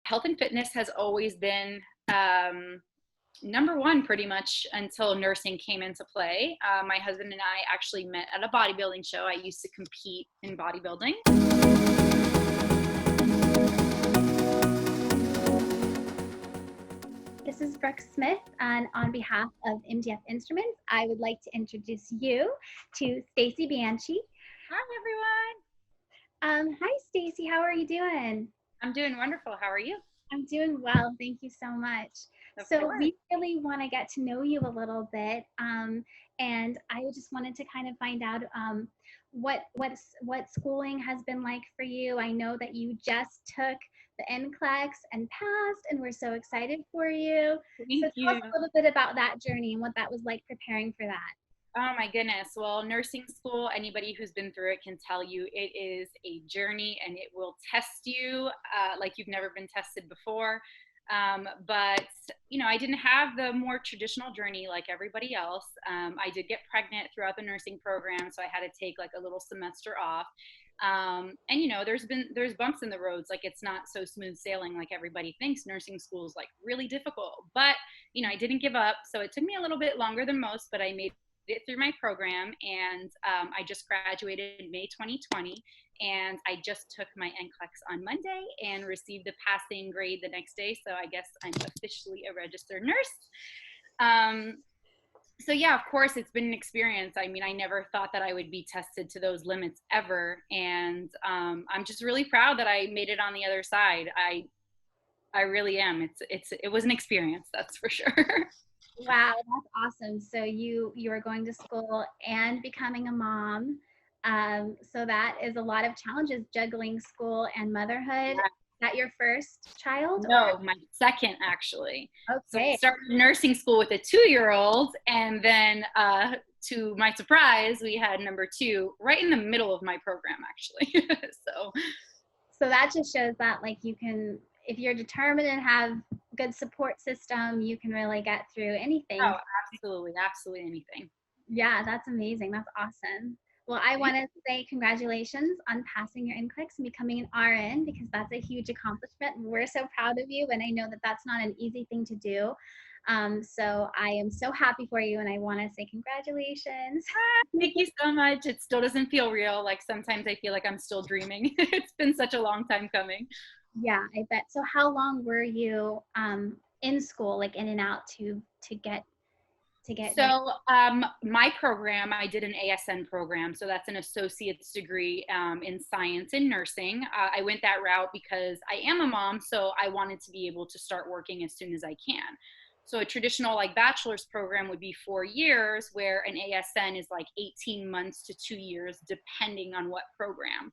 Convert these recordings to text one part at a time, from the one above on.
health and fitness has always been number one pretty much until nursing came into play. My husband and I actually met at a bodybuilding show. I used to compete in bodybuilding. This is Brooke Smith, and on behalf of MDF Instruments, I would like to introduce you to Stacy Bianchi. Hi, everyone. Hi, Stacy. How are you doing? I'm doing wonderful. How are you? I'm doing well. Thank you so much. Of So course. we really want to get to know you a little bit, and I just wanted to kind of find out what schooling has been like for you. I know that you just took the NCLEX and passed, and we're so excited for you. Thank you. Tell us a little bit about that journey and what that was like preparing for that. Oh my goodness. Well, nursing school, anybody who's been through it can tell you it is a journey and it will test you like you've never been tested before. But, you know, I didn't have the more traditional journey like everybody else. I did get pregnant throughout the nursing program, so I had to take like a little semester off. And, you know, there's bumps in the roads. Like, it's not so smooth sailing like everybody thinks. Nursing school is like really difficult. But, you know, I didn't give up. So it took me a little bit longer than most, but I made it through my program, and I just graduated in May 2020, and I just took my NCLEX on Monday and received a passing grade the next day, so I guess I'm officially a registered nurse. So yeah, of course, it's been an experience. I mean, I never thought that I would be tested to those limits ever, and I'm just really proud that I made it on the other side. I really am. It was an experience, that's for sure. Wow, that's awesome. So you are going to school and becoming a mom. So that is a lot of challenges, juggling school and motherhood. Yeah. Is that your first child? No, my second, actually. Okay. So I started nursing school with a 2-year-old, and then to my surprise, we had number 2 right in the middle of my program, actually. So that just shows that, like, you can, if you're determined and have good support system, you can really get through anything. Oh, absolutely anything. Yeah, that's amazing. That's awesome. Well, I want to say congratulations on passing your NCLEX and becoming an RN, because that's a huge accomplishment. We're so proud of you, and I know that that's not an easy thing to do. So I am so happy for you, and I want to say congratulations. Thank you so much. It still doesn't feel real. Like, sometimes I feel like I'm still dreaming. It's been such a long time coming. Yeah, I bet. So how long were you in school, like in and out to get So my program, I did an ASN program. So that's an associate's degree in science and nursing. I went that route because I am a mom, so I wanted to be able to start working as soon as I can. So a traditional like bachelor's program would be 4 years, where an ASN is like 18 months to 2 years, depending on what program.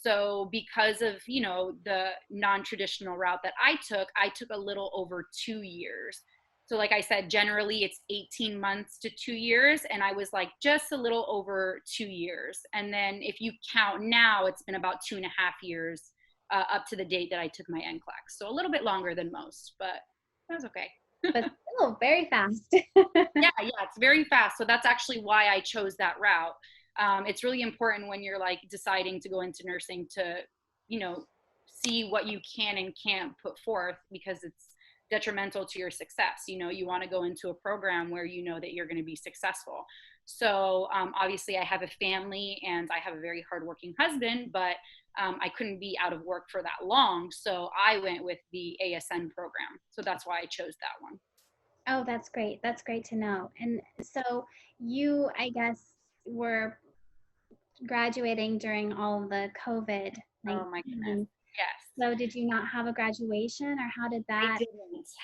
So because of, you know, the non-traditional route that I took a little over 2 years. So like I said, generally it's 18 months to 2 years, and I was like just a little over 2 years. And then if you count now, it's been about 2.5 years up to the date that I took my NCLEX. So a little bit longer than most, but that's okay. But still very fast. Yeah, it's very fast. So that's actually why I chose that route. It's really important when you're like deciding to go into nursing to, you know, see what you can and can't put forth, because it's detrimental to your success. You know, you want to go into a program where you know that you're going to be successful. So obviously I have a family and I have a very hardworking husband, but I couldn't be out of work for that long. So I went with the ASN program. So that's why I chose that one. Oh, that's great. That's great to know. And so you, I guess, were graduating during all of the COVID-19. Oh my goodness. Yes. So did you not have a graduation, or how did that?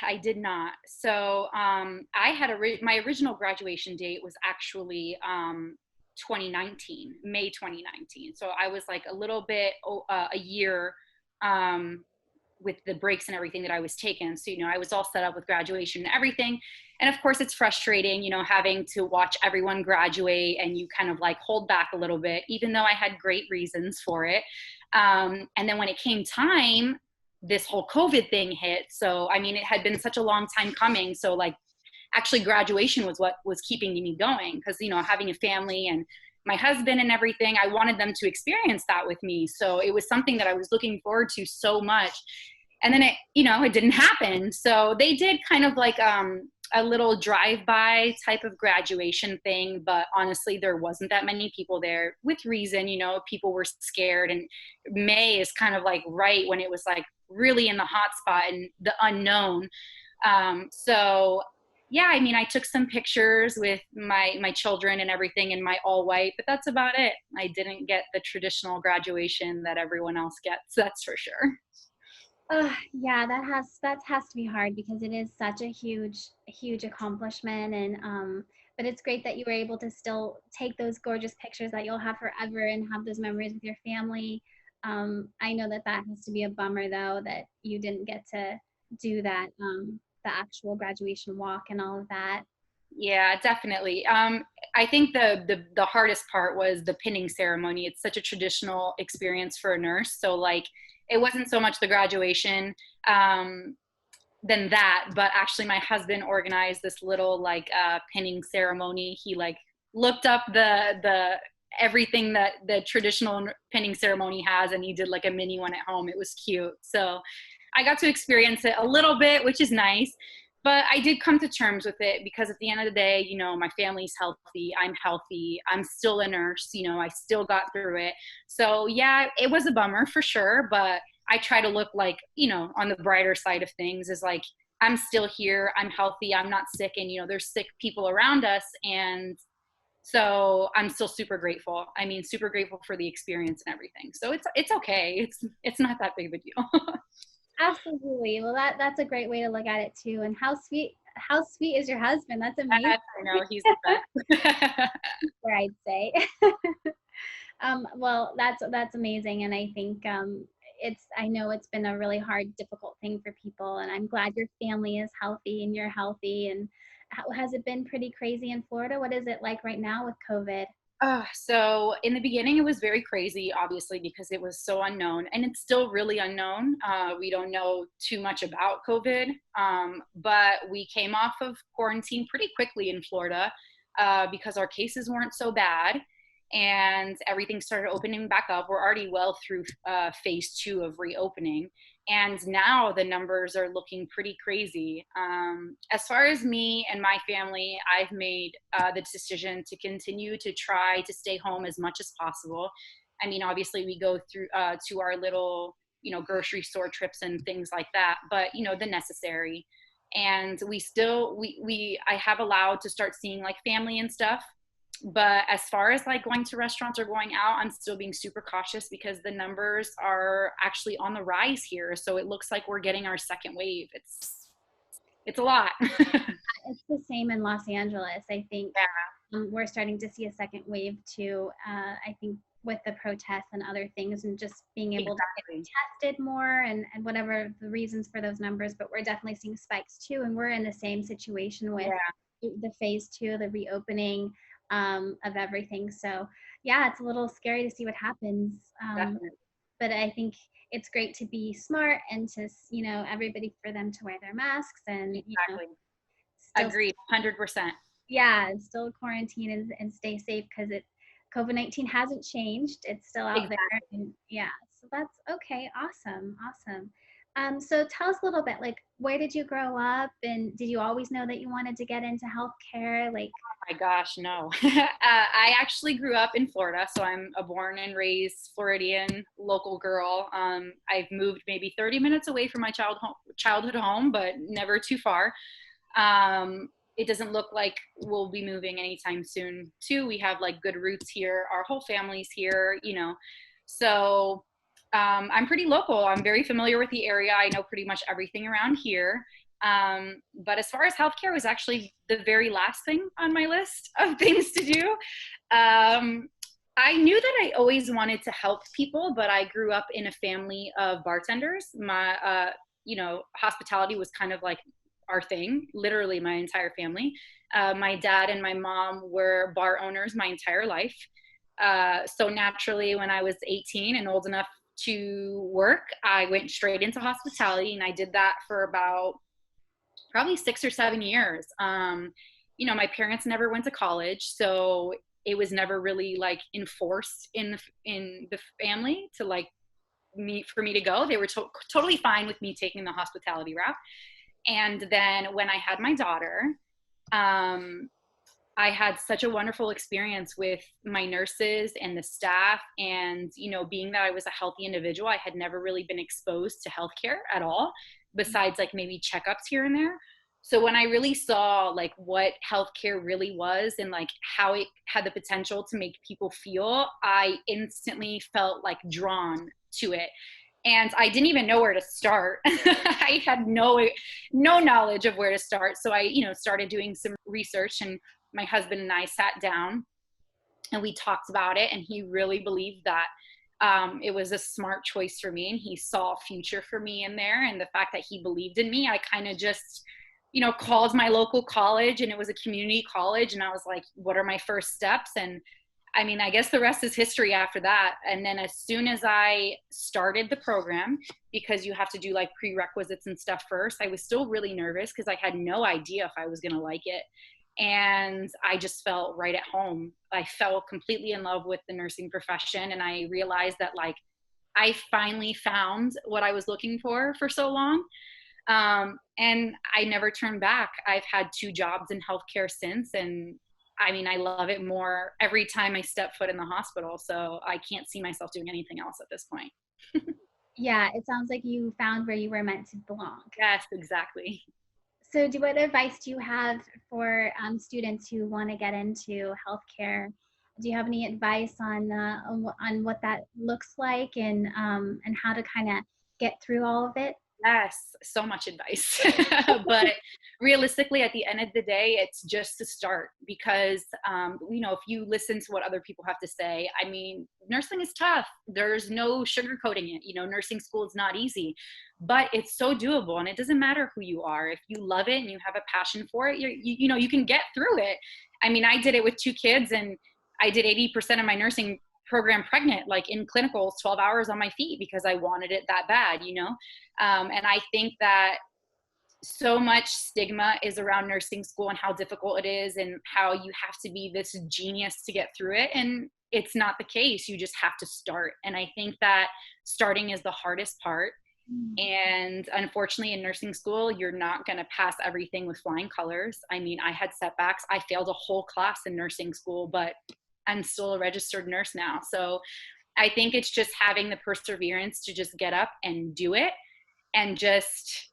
I did not. So I had my original graduation date was actually 2019, May 2019. So I was like a little bit a year with the breaks and everything that I was taking. So, you know, I was all set up with graduation and everything. And of course it's frustrating, you know, having to watch everyone graduate and you kind of like hold back a little bit, even though I had great reasons for it. And then when it came time, this whole COVID thing hit. So, I mean, it had been such a long time coming. So like actually graduation was what was keeping me going, because, you know, having a family and my husband and everything, I wanted them to experience that with me. So it was something that I was looking forward to so much. and then it didn't happen. So they did kind of like a little drive-by type of graduation thing, but honestly, there wasn't that many people there with reason. People were scared, and May is kind of like right when it was like really in the hot spot and the unknown. So yeah, I mean, I took some pictures with my children and everything in my all white, but that's about it. I didn't get the traditional graduation that everyone else gets, that's for sure. Yeah, that has to be hard because it is such a huge accomplishment, and but it's great that you were able to still take those gorgeous pictures that you'll have forever and have those memories with your family. I know that has to be a bummer though that you didn't get to do that, the actual graduation walk and all of that. Yeah, definitely. I think the hardest part was the pinning ceremony. It's such a traditional experience for a nurse, so like it wasn't so much the graduation than that, but actually my husband organized this little like pinning ceremony. He like looked up the everything that the traditional pinning ceremony has, and he did like a mini one at home. It was cute, so I got to experience it a little bit, which is nice. But I did come to terms with it because at the end of the day, my family's healthy. I'm healthy. I'm still a nurse. I still got through it. So yeah, it was a bummer for sure. But I try to look like, on the brighter side of things is like, I'm still here. I'm healthy. I'm not sick. And, there's sick people around us. And so I'm still super grateful. I mean, super grateful for the experience and everything. So it's okay. It's not that big of a deal. Absolutely. Well, that's a great way to look at it too. And how sweet is your husband? That's amazing. I know he's the best. Or I'd say. Well, that's amazing, and I think I know it's been a really hard, difficult thing for people, and I'm glad your family is healthy and you're healthy. And has it been pretty crazy in Florida? What is it like right now with COVID? So in the beginning, it was very crazy, obviously, because it was so unknown, and it's still really unknown. We don't know too much about COVID, but we came off of quarantine pretty quickly in Florida because our cases weren't so bad, and everything started opening back up. We're already well through phase 2 of reopening, and now the numbers are looking pretty crazy. As far as me and my family, I've made the decision to continue to try to stay home as much as possible. I mean, obviously, we go through to our little, grocery store trips and things like that, but the necessary. And I have allowed to start seeing like family and stuff, but as far as like going to restaurants or going out, I'm still being super cautious because the numbers are actually on the rise here. So it looks like we're getting our second wave. It's a lot. It's the same in Los Angeles. I think we're starting to see a second wave too. I think with the protests and other things, and just being able to get tested more, and whatever the reasons for those numbers, but we're definitely seeing spikes too. And we're in the same situation with the phase 2, the reopening of everything. So yeah, it's a little scary to see what happens. But I think it's great to be smart and to, everybody, for them to wear their masks and, Agreed, 100%. Yeah, still quarantine and stay safe because COVID-19 hasn't changed. It's still out there. And yeah, so that's okay. Awesome. So tell us a little bit, like, where did you grow up, and did you always know that you wanted to get into healthcare? Like, oh my gosh, no. I actually grew up in Florida, so I'm a born and raised Floridian local girl. I've moved maybe 30 minutes away from my childhood home, but never too far. It doesn't look like we'll be moving anytime soon too. We have like good roots here. Our whole family's here, so I'm pretty local. I'm very familiar with the area. I know pretty much everything around here. But as far as healthcare, was actually the very last thing on my list of things to do. I knew that I always wanted to help people, but I grew up in a family of bartenders. My, hospitality was kind of like our thing, literally my entire family. My dad and my mom were bar owners my entire life. So naturally, when I was 18 and old enough to work, I went straight into hospitality, and I did that for about probably 6 or 7 years. My parents never went to college, so it was never really like enforced in the family to like for me to go. They were totally fine with me taking the hospitality route. And then when I had my daughter, I had such a wonderful experience with my nurses and the staff. And, being that I was a healthy individual, I had never really been exposed to healthcare at all, besides like maybe checkups here and there. So when I really saw like what healthcare really was and like how it had the potential to make people feel, I instantly felt like drawn to it. And I didn't even know where to start. I had no knowledge of where to start. So I, started doing some research, and my husband and I sat down and we talked about it. And he really believed that it was a smart choice for me, and he saw a future for me in there. And the fact that he believed in me, I kind of just, called my local college, and it was a community college. And I was like, what are my first steps? And I mean, I guess the rest is history after that. And then as soon as I started the program, because you have to do like prerequisites and stuff first, I was still really nervous because I had no idea if I was going to like it. And I just felt right at home. I fell completely in love with the nursing profession. And I realized that like, I finally found what I was looking for so long. And I never turned back. I've had 2 jobs in healthcare since, and I mean, I love it more every time I step foot in the hospital. So I can't see myself doing anything else at this point. Yeah, it sounds like you found where you were meant to belong. Yes, exactly. So what advice do you have for students who want to get into healthcare? Do you have any advice on what that looks like, and how to kind of get through all of it? Yes, so much advice. But realistically, at the end of the day, it's just to start, because, if you listen to what other people have to say, I mean, nursing is tough. There's no sugarcoating it. Nursing school is not easy, but it's so doable, and it doesn't matter who you are. If you love it and you have a passion for it, you can get through it. I mean, I did it with 2 kids, and I did 80% of my nursing program pregnant, like in clinicals, 12 hours on my feet, because I wanted it that bad, and I think that so much stigma is around nursing school and how difficult it is and how you have to be this genius to get through it. And it's not the case. You just have to start. And I think that starting is the hardest part. And unfortunately, in nursing school, you're not going to pass everything with flying colors. I mean, I had setbacks. I failed a whole class in nursing school, but I'm still a registered nurse now. So I think it's just having the perseverance to just get up and do it, and just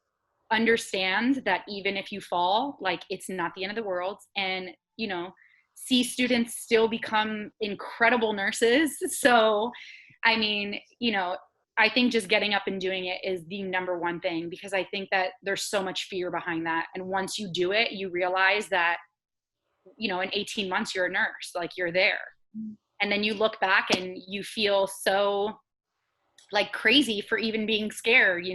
understand that even if you fall, like, it's not the end of the world. And, see students still become incredible nurses. So, I mean, I think just getting up and doing it is the number one thing, because I think that there's so much fear behind that. And once you do it, you realize that, in 18 months, you're a nurse, like, you're there. And then you look back and you feel so like crazy for even being scared,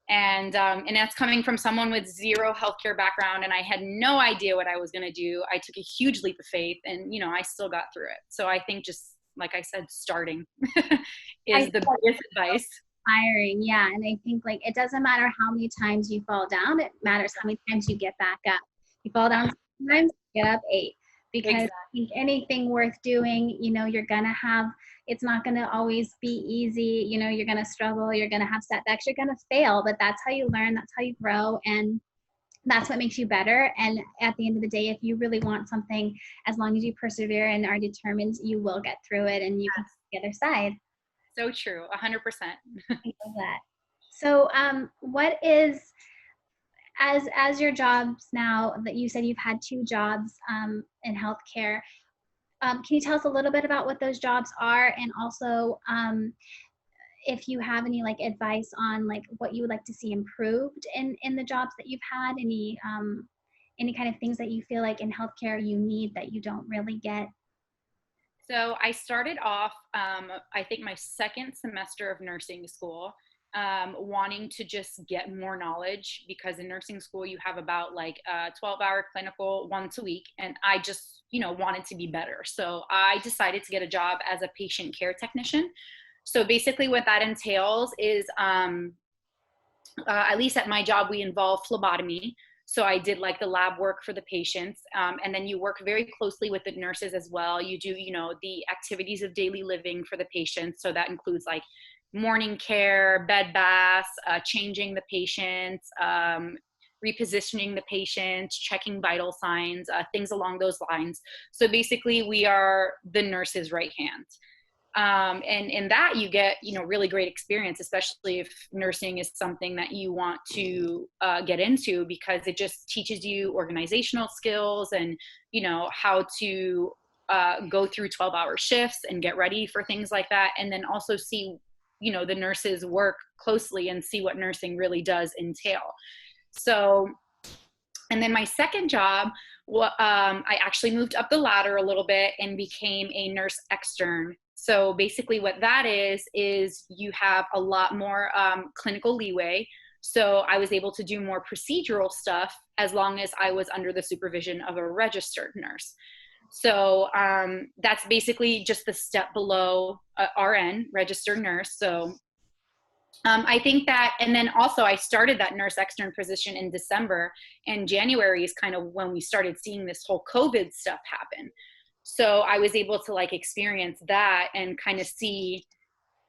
and that's coming from someone with 0 healthcare background. And I had no idea what I was going to do. I took a huge leap of faith, and, I still got through it. So I think, just like I said, starting is the biggest advice. Inspiring. Yeah. And I think, like, it doesn't matter how many times you fall down. It matters how many times you get back up. You fall down sometimes, get up 8. Because Exactly. I think anything worth doing, you're going to have, it's not going to always be easy. You're going to struggle. You're going to have setbacks. You're going to fail, but that's how you learn. That's how you grow. And that's what makes you better. And at the end of the day, if you really want something, as long as you persevere and are determined, you will get through it, and you can get the other side. So true. 100%. I love that. So what is, as your jobs now, that you said you've had 2 jobs in healthcare, can you tell us a little bit about what those jobs are, and also if you have any like advice on like what you would like to see improved in the jobs that you've had, any kind of things that you feel like in healthcare you need that you don't really get? So I started off, I think my 2nd semester of nursing school, wanting to just get more knowledge, because in nursing school you have about like a 12-hour clinical once a week, and I just wanted to be better. So I decided to get a job as a patient care technician. So basically what that entails is, at least at my job, we involve phlebotomy. So I did like the lab work for the patients, and then you work very closely with the nurses as well. You do the activities of daily living for the patients. So that includes like morning care, bed baths, changing the patient, repositioning the patient, checking vital signs, things along those lines. So basically, we are the nurse's right hand. And in that you get, really great experience, especially if nursing is something that you want to get into, because it just teaches you organizational skills and, how to go through 12-hour shifts and get ready for things like that. And then also see, the nurses work closely and see what nursing really does entail. So, and then my second job, I actually moved up the ladder a little bit and became a nurse extern. So basically what that is you have a lot more clinical leeway. So I was able to do more procedural stuff as long as I was under the supervision of a registered nurse. So that's basically just the step below RN, registered nurse. So I think that, and then also I started that nurse extern position in December, and January is kind of when we started seeing this whole COVID stuff happen. So I was able to like experience that and kind of see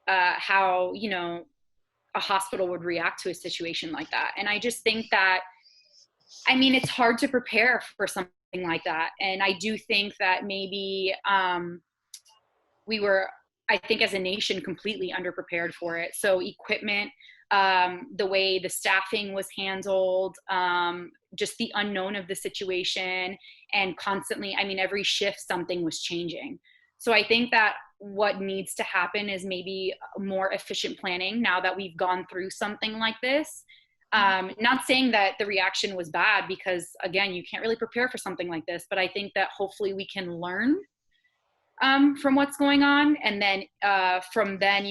how, a hospital would react to a situation like that. And I just think that, it's hard to prepare for something like that. And I do think that maybe we were, I think as a nation, completely underprepared for it. So equipment, the way the staffing was handled, just the unknown of the situation, and constantly, every shift something was changing. So I think that what needs to happen is maybe more efficient planning now that we've gone through something like this. Not saying that the reaction was bad, because again, you can't really prepare for something like this, but I think that hopefully we can learn from what's going on, and then from then,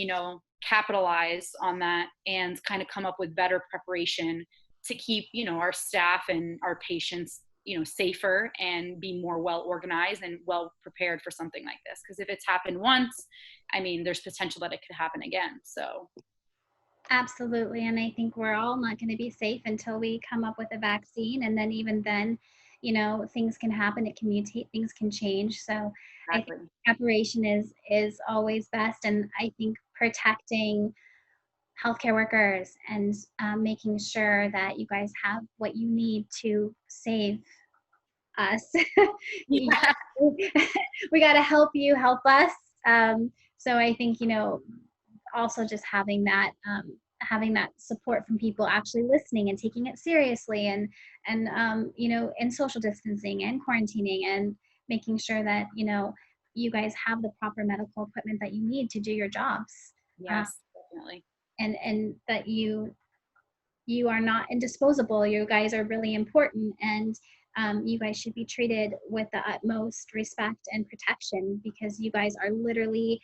capitalize on that and kind of come up with better preparation to keep, our staff and our patients, safer, and be more well organized and well prepared for something like this. Because if it's happened once, there's potential that it could happen again. So Absolutely. And I think we're all not going to be safe until we come up with a vaccine. And then even then, things can happen, it can mutate, things can change. So exactly. I think preparation is always best. And I think protecting healthcare workers and making sure that you guys have what you need to save us. Yeah. We got to help you help us. So I think, also just having that support from people actually listening and taking it seriously, and and social distancing and quarantining, and making sure that you guys have the proper medical equipment that you need to do your jobs. Yes, definitely. And that you are not indisposable. You guys are really important, and you guys should be treated with the utmost respect and protection, because you guys are literally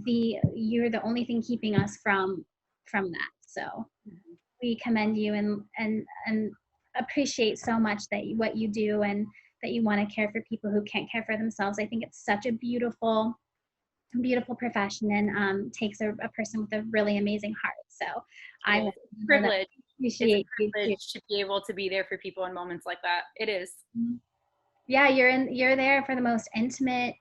you're the only thing keeping us from that. So we commend you and appreciate so much that what you do, and that you want to care for people who can't care for themselves. I think it's such a beautiful profession, and takes a person with a really amazing heart. So I privilege. appreciate it's a privilege to be able to be there for people in moments like that. It is. Yeah, you're there for the most intimate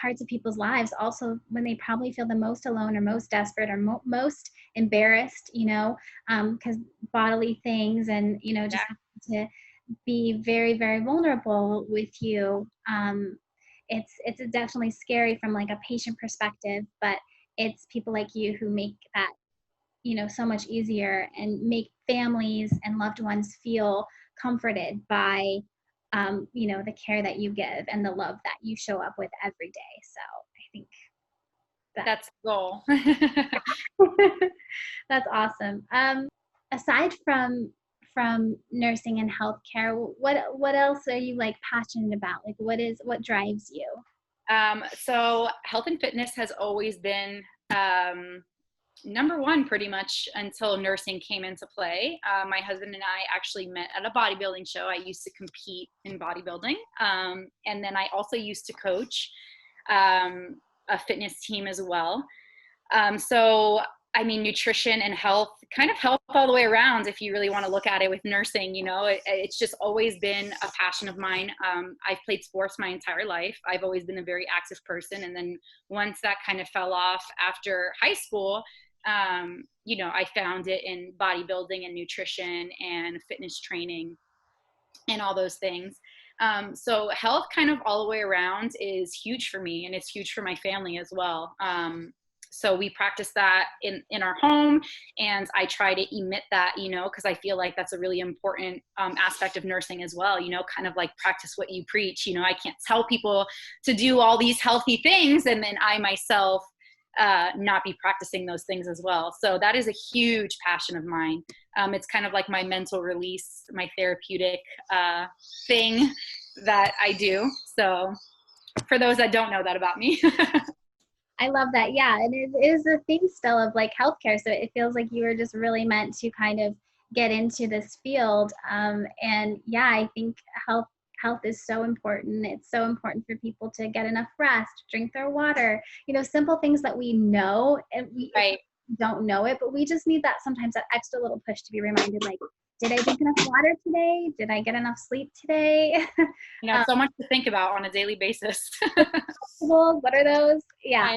parts of people's lives, also when they probably feel the most alone or most desperate or most embarrassed, because bodily things, and just to be very, very vulnerable with you. It's definitely scary from like a patient perspective, but it's people like you who make that so much easier, and make families and loved ones feel comforted by the care that you give and the love that you show up with every day. So I think that's the goal. That's awesome. Aside from nursing and healthcare, what else are you like passionate about? Like what drives you? So health and fitness has always been number one pretty much until nursing came into play. My husband and I actually met at a bodybuilding show. I used to compete in bodybuilding. And then I also used to coach a fitness team as well. So, nutrition and health kind of health all the way around, if you really want to look at it with nursing. It's just always been a passion of mine. I've played sports my entire life. I've always been a very active person. And then once that kind of fell off after high school, I found it in bodybuilding and nutrition and fitness training and all those things. So health kind of all the way around is huge for me, and it's huge for my family as well. So we practice that in our home, and I try to emit that, because I feel like that's a really important aspect of nursing as well, kind of like practice what you preach. I can't tell people to do all these healthy things and then I myself not be practicing those things as well. So that is a huge passion of mine. It's kind of like my mental release, my therapeutic thing that I do. So for those that don't know that about me. I love that. Yeah. And it is a thing still of like healthcare. So it feels like you were just really meant to kind of get into this field. And yeah, I think health is so important. It's so important for people to get enough rest, drink their water, simple things that we know, and we Right. don't know it, but we just need that sometimes, that extra little push to be reminded, like, did I drink enough water today? Did I get enough sleep today? So much to think about on a daily basis. What are those? Yeah.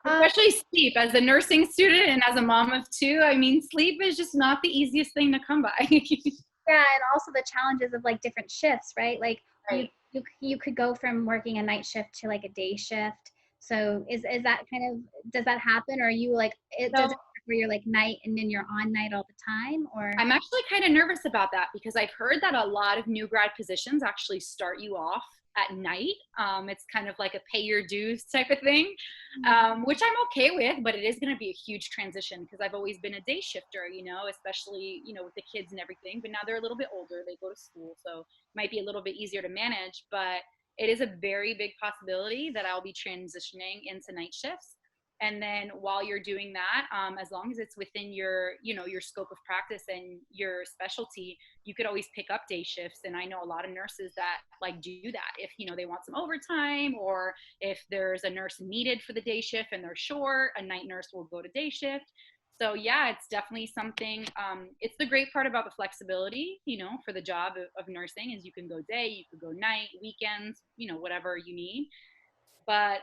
Especially sleep. As a nursing student and as a mom of two, I mean, sleep is just not the easiest thing to come by. Yeah, and also the challenges of like different shifts, right? Like Right. you could go from working a night shift to like a day shift. So is that kind of, does that happen, or are you like does it where you're like night and then you're on night all the time, or? I'm actually kind of nervous about that because I've heard that a lot of new grad positions actually start you off at night. It's kind of like a pay your dues type of thing, which I'm okay with, but it is going to be a huge transition because I've always been a day shifter, especially, with the kids and everything, but now they're a little bit older, they go to school, so it might be a little bit easier to manage, but it is a very big possibility that I'll be transitioning into night shifts. And then while you're doing that, as long as it's within your scope of practice and your specialty, you could always pick up day shifts. And I know a lot of nurses that like do that if they want some overtime, or if there's a nurse needed for the day shift and they're short, a night nurse will go to day shift. So yeah, it's definitely something. It's the great part about the flexibility, for the job of nursing, is you can go day, you could go night, weekends, whatever you need. But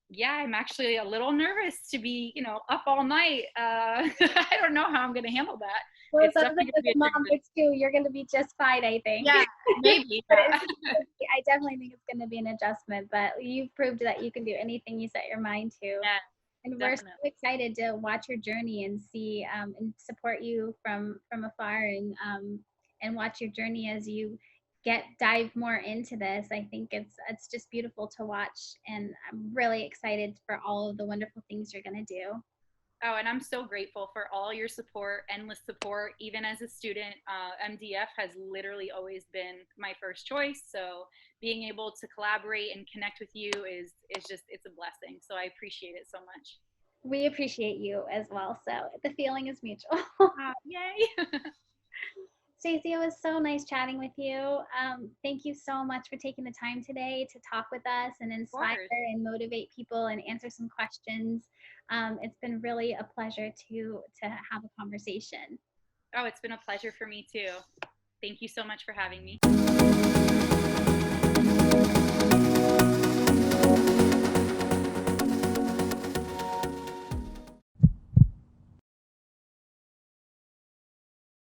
yeah, I'm actually a little nervous to be, up all night. I don't know how I'm going to handle that. Well, It's sounds like definitely going to be as a mom too, you're going to be just fine, I think. yeah, maybe. I definitely think it's going to be an adjustment, but you've proved that you can do anything you set your mind to. Yeah, And we're so definitely. excited to watch your journey and see and support you from afar, and watch your journey as you dive more into this. I think it's just beautiful to watch, and I'm really excited for all of the wonderful things you're going to do. Oh, and I'm so grateful for all your support, endless support. Even as a student, MDF has literally always been my first choice. So being able to collaborate and connect with you is just, it's a blessing. So I appreciate it so much. We appreciate you as well. So the feeling is mutual. Yay. Stacey, it was so nice chatting with you. Thank you so much for taking the time today to talk with us and inspire and motivate people and answer some questions. It's been really a pleasure to have a conversation. Oh, it's been a pleasure for me too. Thank you so much for having me.